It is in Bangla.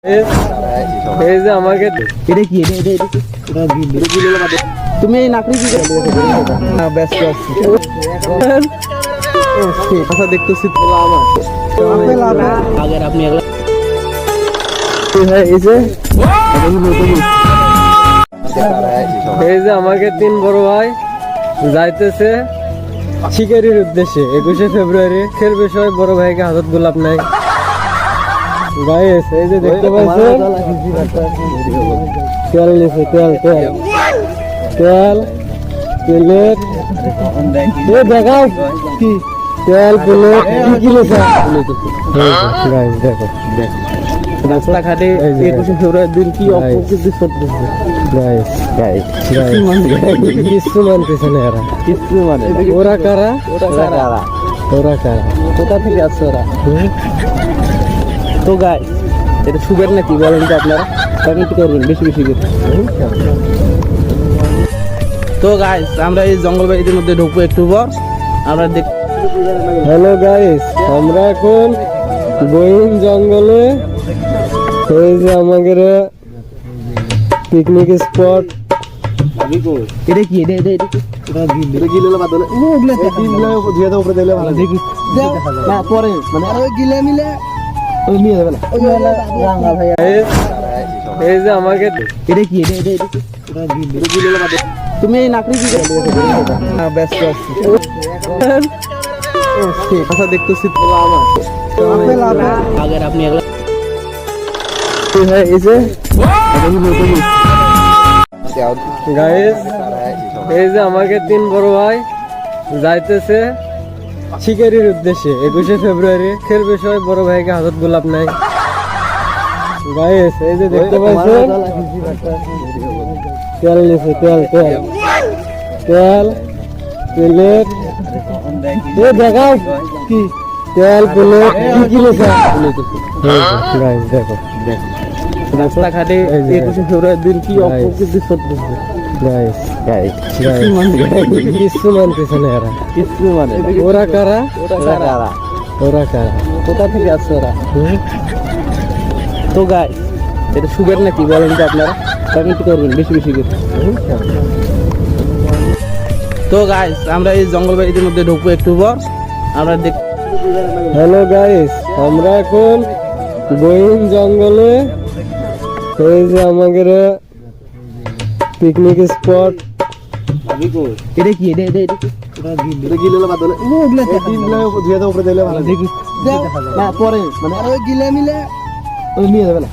এই যে আমাকে এটা কি তুমি এই নাকড়ি কি না ব্যস্ত আছি কথা দেখতেছি আগের আপনি এই যে আমাকে তিন বড় ভাই যাইতেছে শিকারির উদ্দেশ্যে 21শে ফেব্রুয়ারি খেলবে সবাই বড় ভাইকে হাতত গোলাপ নাই গাইস এই যে দেখতে পাচ্ছেন তেল নিছে তেল তেলের দেখাও কি তেল প্লেট কি নিছে গাইস দেখো রাস্তাঘাটে 21শে ফেব্রুয়ারির দিন কি অপকৃতি করতেছে কিছু মানতেছে না এরা কিছু মানে ওরা কারা কোথা থেকে আসছে ওরা তো গাইস এটা সুবের নাকি বলেন তো আপনারা কমেন্ট করবেন বেশি বেশি করে তো গাইস আমরা এই জঙ্গল বাড়ির মধ্যে ঢুকবো একটু পর আমরা দেখ হ্যালো গাইস আমরা এখন বইন জঙ্গলে এই যে আমাদের পিকনিক স্পট এটা কি এটা গিলে বাদ হলে ওগুলা দিয়ে দাও উপরে দিলে ভালো দেখি না পরে মানে আর ওই গিলে মিলে ওই নিয়ে যাবে না ওই রাঙা ভাই এই যে আমাকে এটা কি এটা গিলে বাদ তুমি এই নাকড়ি কি না ব্যস্ত আছি কথা দেখতেছি আগের আপনি এই যে গাইস এই যে আমাকে তিন বড় ভাই যাইতেছে শিকারির উদ্দেশ্যে 21শে ফেব্রুয়ারি খেলবে সবাই বড় ভাইকে হাতত গোলাপ নাই গাইস এই যে দেখতে পাচ্ছেন তেল নিছে তেল প্লেট দেখাও কি তেল প্লেট কি নিছে গাইস দেখো রাস্তাঘাটে 21শে ফেব্রুয়ারির দিন কি অপকৃতি করতেছে কিছু মানতেছে না এরা কিছু মানে ওরা কারা কোথা থেকে আসছে ওরা তো গাইস এটা সুবের নাকি বলেন তো আপনারা কমেন্ট করবেন বেশি বেশি করে তো গাইস আমরা এই জঙ্গল বাড়ির মধ্যে ঢুকবো একটু পর আমরা দেখ হ্যালো গাইস আমরা এখন বইন জঙ্গলে এই যে আমাদের পিকনিক স্পট এটা কি এটা গিলে বাদ হলে ওগুলা দিয়ে দাও উপরে দিলে ভালো দেখি না পরে মানে আর ওই গিলে মিলে ওই নিয়ে যাবে না